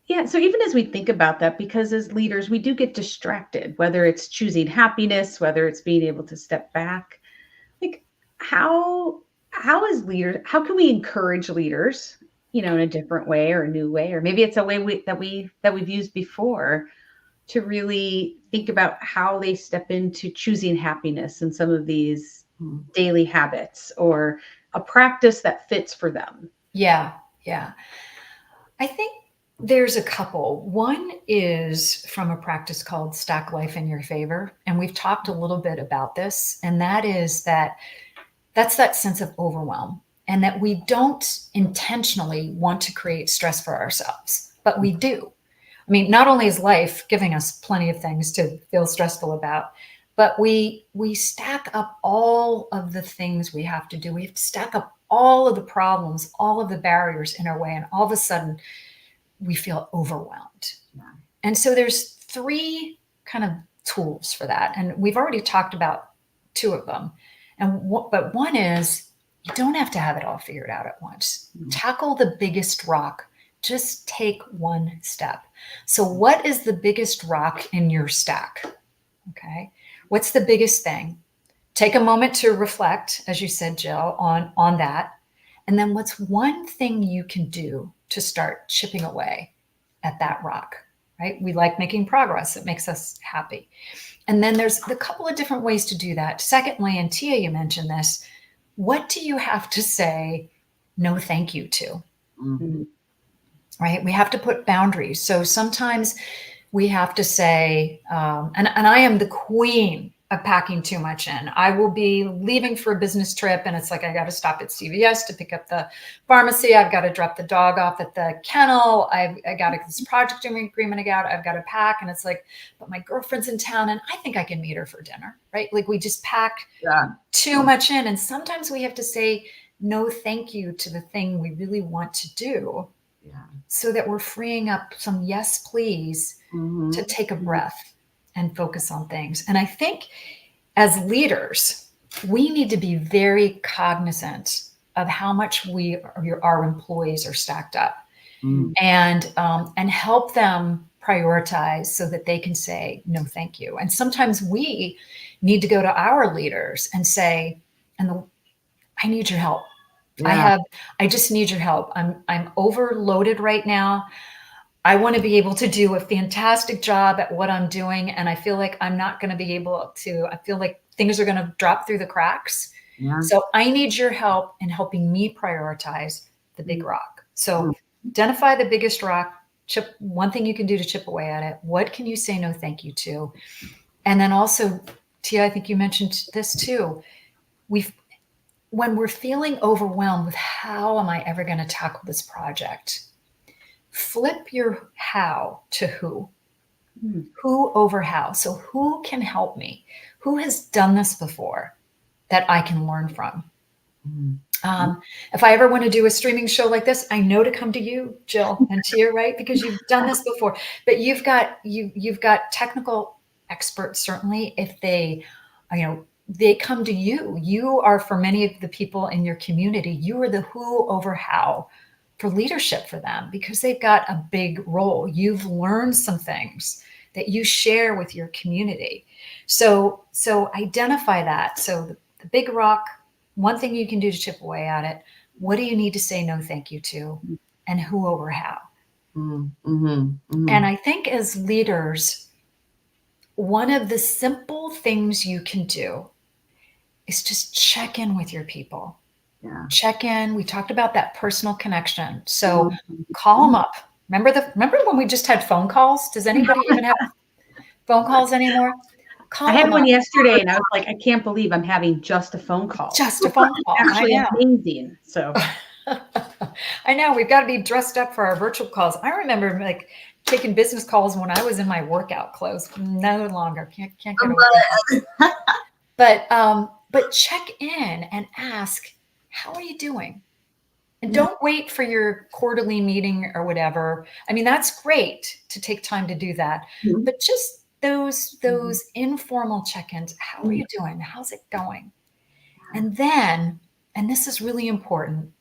Yeah. So even as we think about that, because as leaders, we do get distracted, whether it's choosing happiness, whether it's being able to step back, like how as leaders, how can we encourage leaders, in a different way or a new way, or maybe it's a way that we've used before to really think about how they step into choosing happiness in some of these daily habits or a practice that fits for them? Yeah. I think there's a couple. One is from a practice called Stack Life in Your Favor. And we've talked a little bit about this. And that is that's that sense of overwhelm, and that we don't intentionally want to create stress for ourselves, but we do. I mean, not only is life giving us plenty of things to feel stressful about, but we stack up all of the things we have to do. We have to stack up all of the problems, all of the barriers in our way. And all of a sudden we feel overwhelmed. And so there's three kind of tools for that. And we've already talked about two of them. But one is, you don't have to have it all figured out at once. Tackle the biggest rock. Just take one step. So what is the biggest rock in your stack? Okay. What's the biggest thing? Take a moment to reflect, as you said, Jill, on that. And then what's one thing you can do to start chipping away at that rock, right? We like making progress. It makes us happy. And then there's a couple of different ways to do that. Secondly, and Tia, you mentioned this, what do you have to say no thank you to? Right? We have to put boundaries. So sometimes we have to say, and I am the queen of packing too much in. I will be leaving for a business trip and it's like, I got to stop at CVS to pick up the pharmacy. I've got to drop the dog off at the kennel. I got to get this project agreement I've got to pack. And it's like, but my girlfriend's in town and I think I can meet her for dinner, right? Like we just pack too much in. And sometimes we have to say no thank you to the thing we really want to do so that we're freeing up some yes, please to take a breath and focus on things. And I think as leaders, we need to be very cognizant of how much our employees are stacked up and help them prioritize so that they can say, no, thank you. And sometimes we need to go to our leaders and say, I need your help. I just need your help. I'm overloaded right now. I want to be able to do a fantastic job at what I'm doing. And I feel like I'm not going to be able to, I feel like things are going to drop through the cracks. So I need your help in helping me prioritize the big rock. So identify the biggest rock, one thing you can do to chip away at it. What can you say no thank you to? And then also, Tia, I think you mentioned this too. When we're feeling overwhelmed with how am I ever going to tackle this project, flip your how to who. Who over how. So who can help me? Who has done this before that I can learn from? If I ever want to do a streaming show like this, I know to come to you, Jill and Tia, right? Because you've done this before. But you've got technical experts, certainly, if they, they come to you. You are, for many of the people in your community, you are the who over how for leadership for them, because they've got a big role. You've learned some things that you share with your community. So identify that. So the big rock, one thing you can do to chip away at it. What do you need to say no thank you to? And who over how? And I think as leaders, one of the simple things you can do is just check in with your people. Yeah. Check in. We talked about that personal connection. So call them up. Remember when we just had phone calls? Does anybody even have phone calls anymore? I had one yesterday and I was like, I can't believe I'm having just a phone call. Just a phone call. Actually amazing. So I know we've got to be dressed up for our virtual calls. I remember like taking business calls when I was in my workout clothes. No longer. Can't get away. But check in and ask, how are you doing? And don't wait for your quarterly meeting or whatever. I mean, that's great to take time to do that. But just those informal check-ins. How are you doing? How's it going? And then, and this is really important,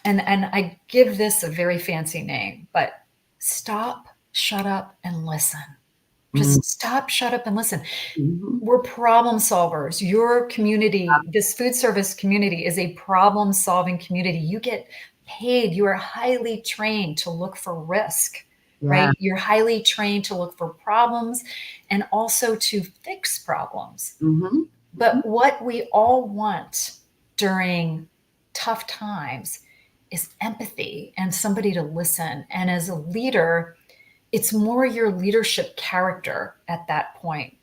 and I give this a very fancy name, but stop, shut up, and listen. Just stop, shut up, and listen. We're problem solvers. Your community, this food service community, is a problem-solving community. You get paid. You are highly trained to look for risk, right? You're highly trained to look for problems and also to fix problems. But what we all want during tough times is empathy and somebody to listen. And as a leader, it's more your leadership character at that point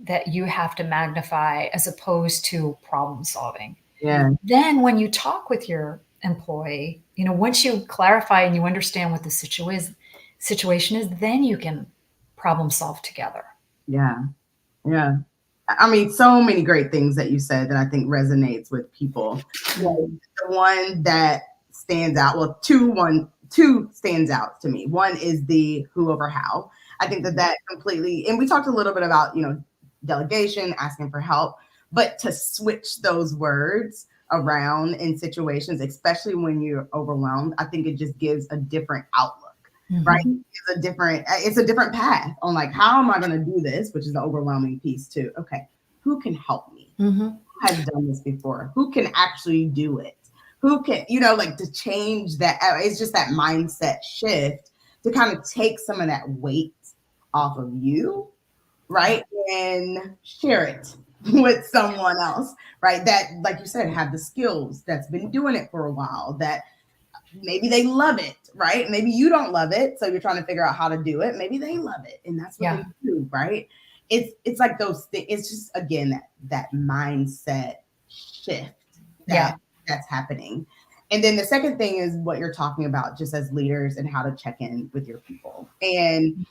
that you have to magnify as opposed to problem solving. Then when you talk with your employee, once you clarify and you understand what the situation is, then you can problem solve together. Yeah. I mean, so many great things that you said that I think resonates with people. The one that stands out, well, two stands out to me. One is the who over how. I think that completely, and we talked a little bit about, delegation, asking for help, but to switch those words around in situations, especially when you're overwhelmed, I think it just gives a different outlook, right? It's a different path on like, how am I going to do this? Which is the overwhelming piece too. Okay. Who can help me? Who has done this before? Who can actually do it? Who can, like to change that? It's just that mindset shift to kind of take some of that weight off of you, right? And share it with someone else, right? That, like you said, have the skills, that's been doing it for a while, that maybe they love it, right? Maybe you don't love it, so you're trying to figure out how to do it. Maybe they love it, and that's what they do, right? It's like those things. It's just, again, that mindset shift that's happening. And then the second thing is what you're talking about, just as leaders, and how to check in with your people. And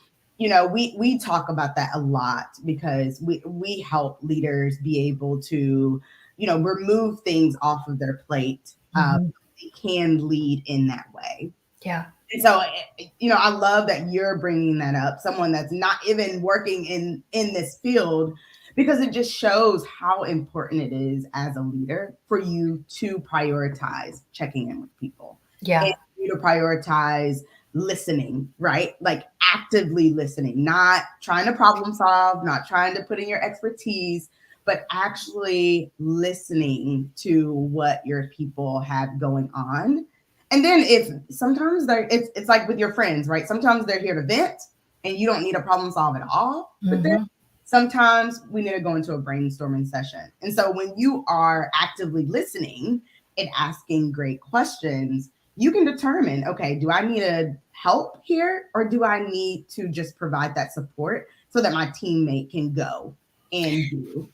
we talk about that a lot because we help leaders be able to remove things off of their plate. They can lead in that way. And so, I love that you're bringing that up, someone that's not even working in this field, because it just shows how important it is as a leader for you to prioritize checking in with people. And you to prioritize listening, right? Like actively listening, not trying to problem solve, not trying to put in your expertise, but actually listening to what your people have going on. And then if sometimes it's like with your friends, right? Sometimes they're here to vent and you don't need a problem solve at all. But then sometimes we need to go into a brainstorming session. And so when you are actively listening and asking great questions, you can determine, okay, do I need to help here, or do I need to just provide that support so that my teammate can go and do?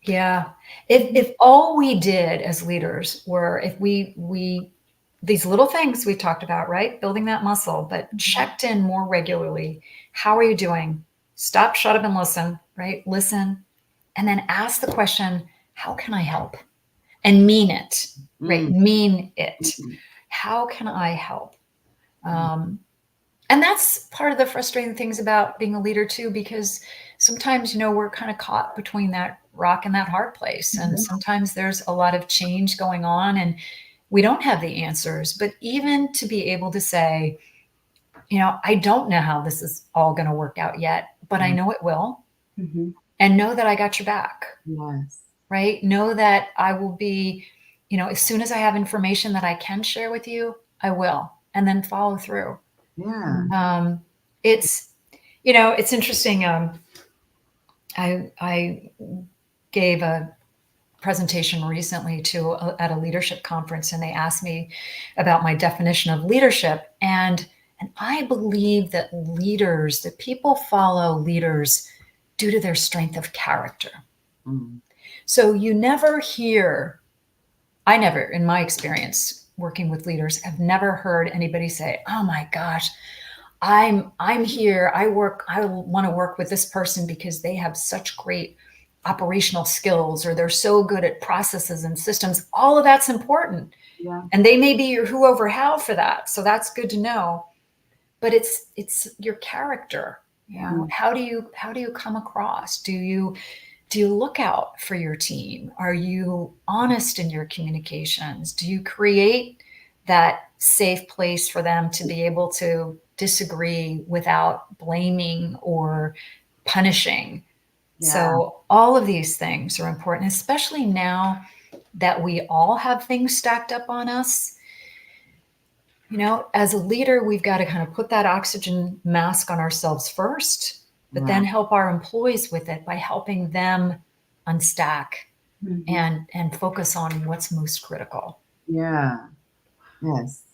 Yeah. If all we did as leaders were, if we these little things we talked about, right? Building that muscle, but checked in more regularly. How are you doing? Stop, shut up, and listen, right? Listen. And then ask the question, how can I help? And mean it, right? Mean it. How can I help? And that's part of the frustrating things about being a leader too, because sometimes, we're kind of caught between that rock and that hard place. And sometimes there's a lot of change going on and we don't have the answers. But even to be able to say, I don't know how this is all going to work out yet, but I know it will. And know that I got your back. Yes. Right? Know that I will be, as soon as I have information that I can share with you, I will. And then follow through. Yeah. It's interesting. I gave a presentation recently at a leadership conference, and they asked me about my definition of leadership. And I believe that people follow leaders due to their strength of character. So you never hear, I never, in my experience working with leaders, have never heard anybody say, oh my gosh, I'm here. I want to work with this person because they have such great operational skills, or they're so good at processes and systems. All of that's important. Yeah. And they may be your who over how for that. So that's good to know. But it's your character. How do you come across? Do you look out for your team? Are you honest in your communications? Do you create that safe place for them to be able to disagree without blaming or punishing? Yeah. So all of these things are important, especially now that we all have things stacked up on us. As a leader, we've got to kind of put that oxygen mask on ourselves first, but then help our employees with it by helping them unstack and focus on what's most critical. Yeah. Yes.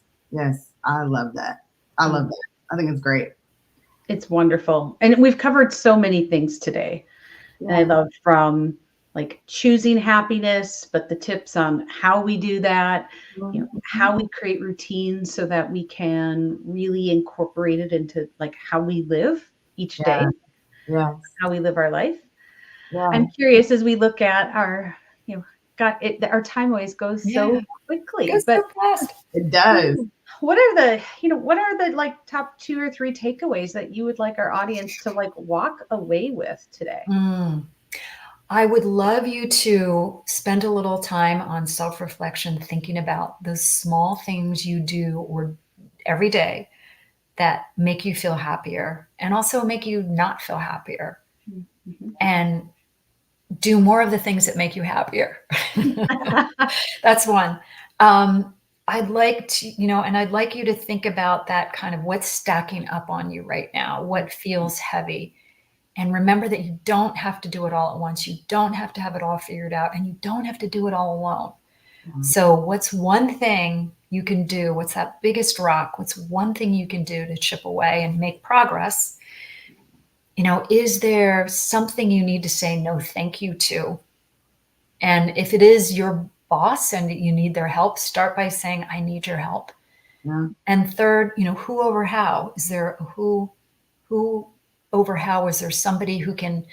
I love that. I think it's great. It's wonderful. And we've covered so many things today. Yeah. And I love from like choosing happiness, but the tips on how we do that, how we create routines so that we can really incorporate it into like how we live each day, how we live our life. Yeah. I'm curious as we look at our, our time always goes so quickly, It goes so fast. It does. What are the like top 2 or 3 takeaways that you would like our audience to like walk away with today? I would love you to spend a little time on self-reflection, thinking about the small things you do or every day that make you feel happier and also make you not feel happier. And do more of the things that make you happier. That's one. I'd like to, and I'd like you to think about that kind of what's stacking up on you right now, what feels heavy. And remember that you don't have to do it all at once. You don't have to have it all figured out, and you don't have to do it all alone. So what's one thing you can do? What's that biggest rock? What's one thing you can do to chip away and make progress? Is there something you need to say no thank you to? And if it is your boss and you need their help, start by saying, I need your help. Yeah. And third, who over how? Is there a who over how? Is there somebody who can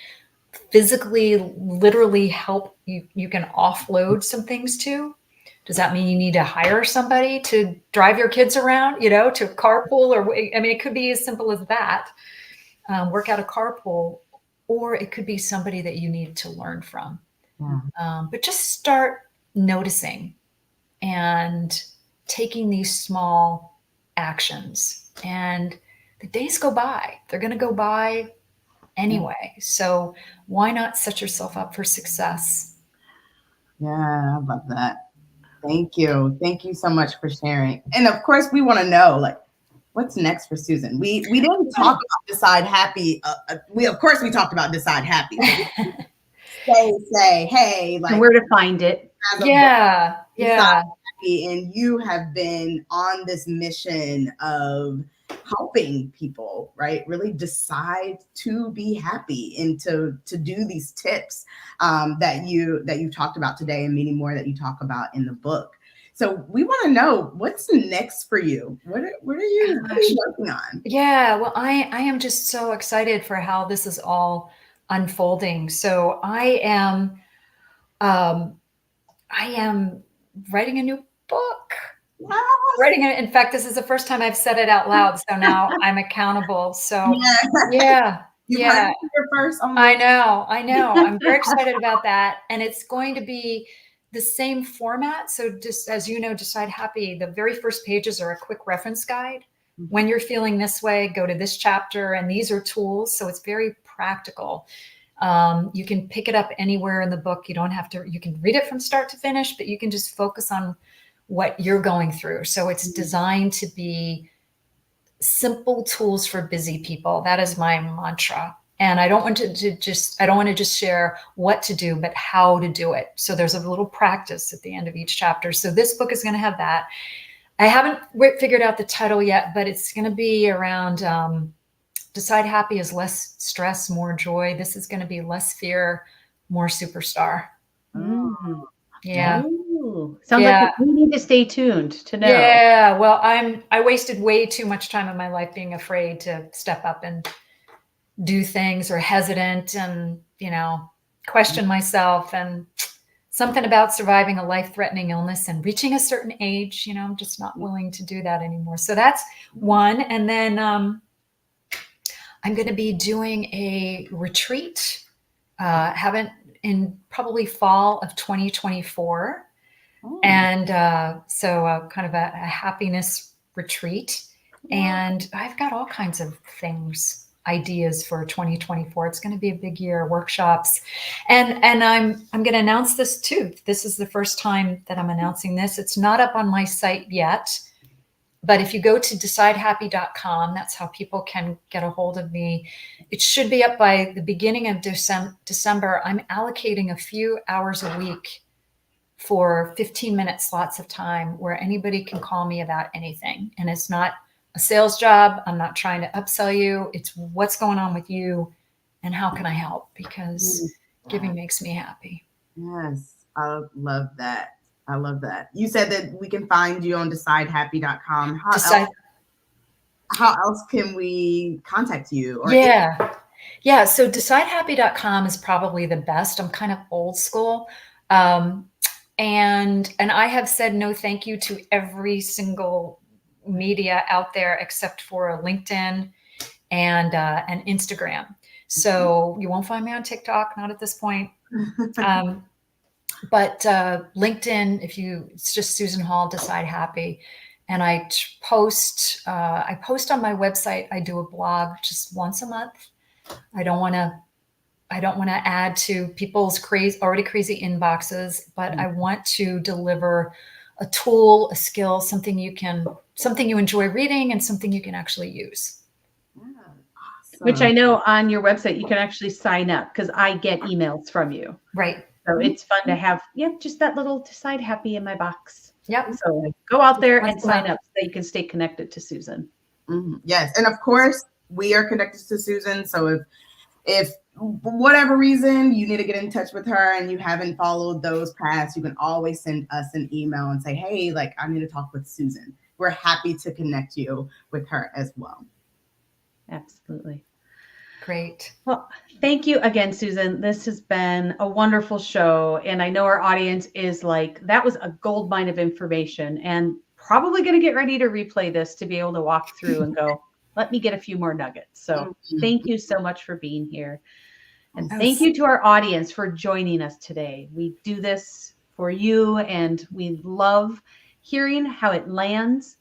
physically, literally help you? You can offload some things to. Does that mean you need to hire somebody to drive your kids around, to carpool? Or, it could be as simple as that. Work out a carpool, or it could be somebody that you need to learn from. But just start noticing and taking these small actions, and the days go by. They're going to go by anyway. So why not set yourself up for success? Yeah, I love that. Thank you. Thank you so much for sharing. And of course, we want to know, like, what's next for Susan? We didn't talk about Decide Happy. We talked about Decide Happy. say, hey, like, and where to find it. Yeah. Decide Happy, and you have been on this mission of helping people, right, really decide to be happy and to do these tips that you talked about today, and many more that you talk about in the book. So we want to know, what's next for you? What are you working on? Yeah, well, I am just so excited for how this is all unfolding. So um, I am writing a new book. In fact, this is the first time I've said it out loud. So now I'm accountable. So yeah, You've heard it here first. I know. I'm very excited about that. And it's going to be the same format. So just as you know, Decide Happy, the very first pages are a quick reference guide. When you're feeling this way, go to this chapter, and these are tools. So it's very practical. You can pick it up anywhere in the book. You don't have to, you can read it from start to finish, but you can just focus on what you're going through. So it's designed to be simple tools for busy people. That is my mantra. And I don't want to just share what to do, but how to do it. So there's a little practice at the end of each chapter. So this book is going to have that. I haven't figured out the title yet, but it's going to be around Decide Happy is less stress, more joy. This is going to be less fear, more superstar. Mm-hmm. Yeah. Ooh. Sounds like we need to stay tuned to know. Yeah. Well, I wasted way too much time in my life being afraid to step up and do things, or hesitant, and, question myself, and something about surviving a life-threatening illness and reaching a certain age, I'm just not willing to do that anymore. So that's one. And then I'm going to be doing a retreat, in probably fall of 2024. And so kind of a happiness retreat. And I've got all kinds of ideas for 2024. It's going to be a big year, workshops. And I'm going to announce this too. This is the first time that I'm announcing this. It's not up on my site yet, but if you go to decidehappy.com, that's how people can get a hold of me. It should be up by the beginning of December. I'm allocating a few hours a week for 15-minute slots of time where anybody can call me about anything. And it's not a sales job. I'm not trying to upsell you. It's what's going on with you and how can I help? Because giving makes me happy. Yes, I love that. You said that we can find you on decidehappy.com. How else can we contact you? Yeah. So decidehappy.com is probably the best. I'm kind of old school. And I have said no thank you to every single media out there except for LinkedIn and Instagram. So you won't find me on TikTok, not at this point. But LinkedIn, it's just Susan Hall, Decide Happy. And I post on my website. I do a blog just once a month. I don't want to add to people's already crazy inboxes, but I want to deliver a tool, a skill, something you enjoy reading, and something you can actually use. Awesome. Which I know on your website, you can actually sign up, because I get emails from you. Right. So it's fun to have, just that little Decide Happy in my box. Yep. So go out there and sign up so that you can stay connected to Susan. Mm-hmm. Yes. And of course, we are connected to Susan. So if for whatever reason you need to get in touch with her and you haven't followed those paths, you can always send us an email and say, hey, I need to talk with Susan. We're happy to connect you with her as well. Absolutely. Great. Well, thank you again, Susan. This has been a wonderful show. And I know our audience is like, that was a gold mine of information, and probably going to get ready to replay this to be able to walk through and go, let me get a few more nuggets. So thank you so much for being here. And thank you to our audience for joining us today. We do this for you, and we love hearing how it lands.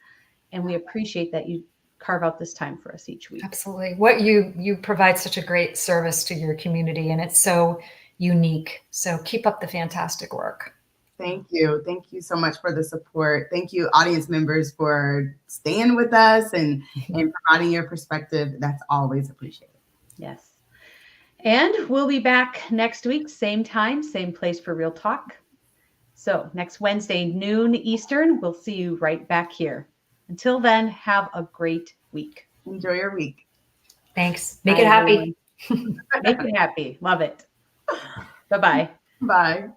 And we appreciate that you carve out this time for us each week. Absolutely. What you provide such a great service to your community, and it's so unique. So keep up the fantastic work. Thank you. Thank you so much for the support. Thank you, audience members, for staying with us and providing your perspective. That's always appreciated. Yes. And we'll be back next week, same time, same place for Real Talk. So next Wednesday, noon Eastern, we'll see you right back here. Until then, have a great week. Enjoy your week. Thanks. Make Bye, it happy. everyone. Make it happy. Love it. Bye-bye. Bye.